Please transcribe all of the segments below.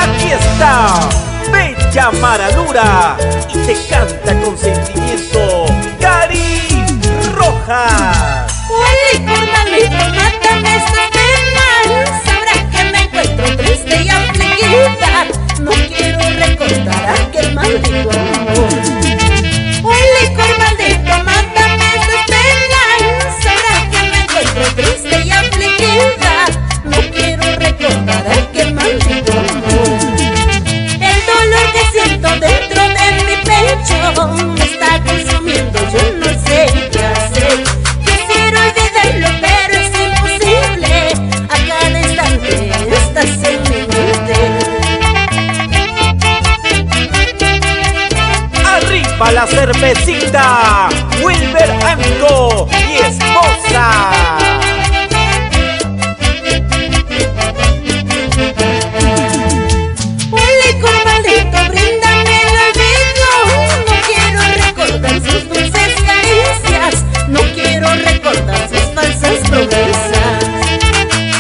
Aquí está Bella Maradura y te canta con sentimiento Cari Rojas. Huele por maldito, mátame estas penas. Sabrás que me encuentro triste y afligida. No quiero recordar aquel maldito amor. Huele por maldito, mátame estas penas. Sabrás que me encuentro triste y afligida. No quiero recordar aquel maldito amor. El dolor que siento dentro de mi pecho me está consumiendo, yo no sé qué hacer. Quisiera olvidarlo, pero es imposible. A cada instante estás en mi mente. Arriba la cervecita, Wilber Amigo y esposa. Huele con maldito, bríndame el olvido. No quiero recordar sus dulces caricias. No quiero recordar sus falsas promesas.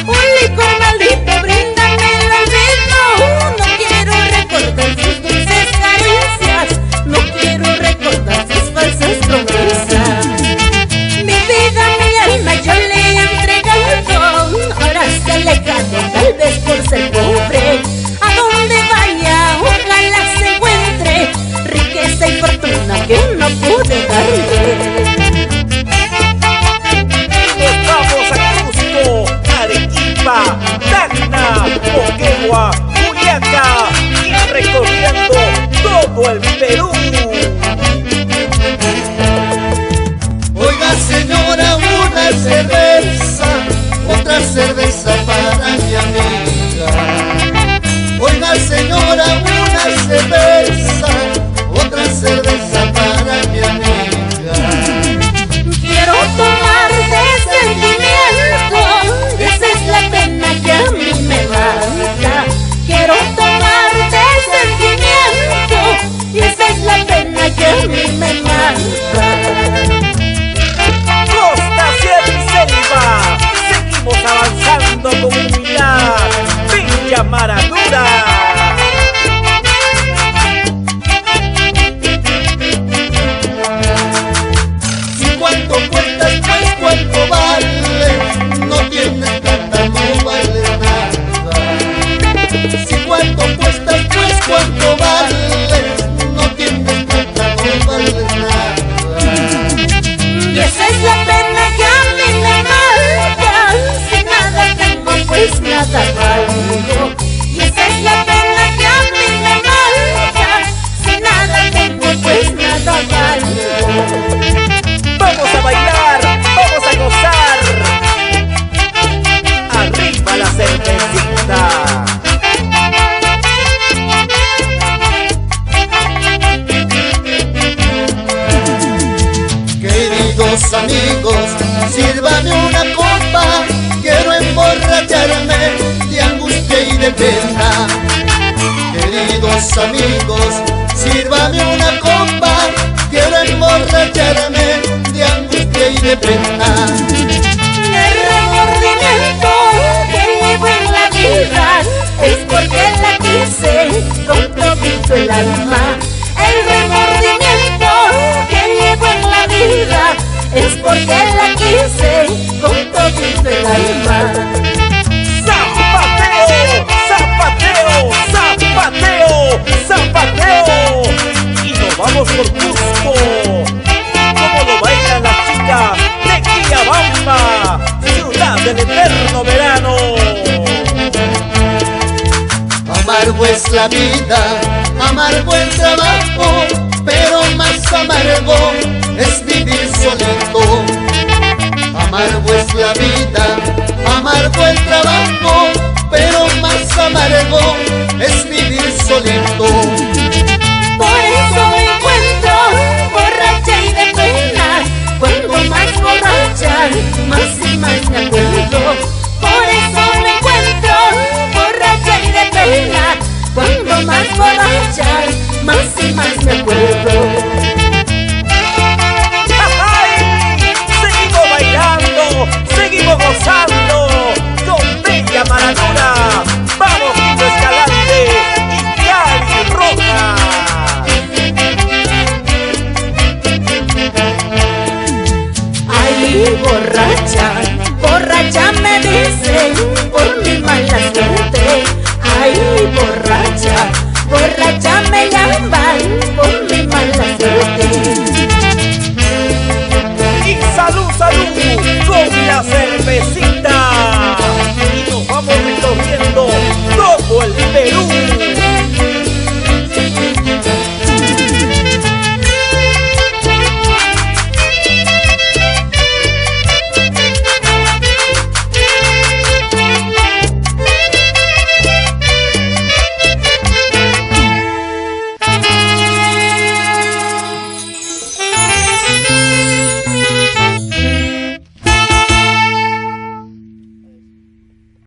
Huele con maldito, bríndame el olvido. No quiero recordar sus dulces caricias. No quiero recordar sus falsas promesas. Mi vida, mi alma yo le he entregado. Ahora se ha alejado, tal vez por ser pobre. A donde vaya, ojalá se encuentre riqueza y fortuna que no pude darle. Estamos a Cusco, Arequipa, Tacna, Moquegua, Juliaca y recorriendo todo el Perú. Oiga señora, una cerveza, otra cerveza para mi amiga. Oiga señora, una cerveza, otra cerveza para mi amiga. Quiero tomar de sentimiento, esa es la pena que a mí me mata. Quiero tomar de sentimiento, y esa es la pena que a mí me mata. Costa, Sierra y Selva, seguimos avanzando con humildad. Bella Maradura. Si cuánto cuestas, pues cuánto vale. No tienes plata, no vale nada. Si cuánto cuestas, pues cuánto vale. No tienes plata, no vale nada. Y esa es la pena que a mí me mata. Si nada tengo, pues nada valgo. Y esa es la pena que a mí me mata. Si nada tengo, pues nada valgo. Vamos a bailar, vamos a gozar. Arriba la cervecita. Queridos amigos, sírvame una copa. Quiero emborracharme de angustia y de pena. Queridos amigos, sírvame una copa. Quiero emborracharme de angustia y de pena. El remordimiento que llevo en la vida es porque la quise con todito el alma. El remordimiento que llevo en la vida es porque la quise con todito el alma. ¡Zapateo! ¡Zapateo! ¡Zapateo! ¡Zapateo! Y nos vamos por Cusco. Como lo bailan las chicas de Quillabamba, ciudad del eterno verano. Amargo es la vida, amargo el trabajo, pero más amargo es vivir solito. Amargo es la vida, amargo el trabajo, pero más amargo es vivir solito. Por eso me encuentro borracha y de pena. Cuanto más borracha, más y más me acuerdo. Por eso me encuentro borracha y de pena. Cuanto más borracha, más y más me acuerdo. ¡Ay! Seguimos bailando, seguimos gozando con Bella Maradura. Vamos, Quito Escalante, borracha, borracha me llaman.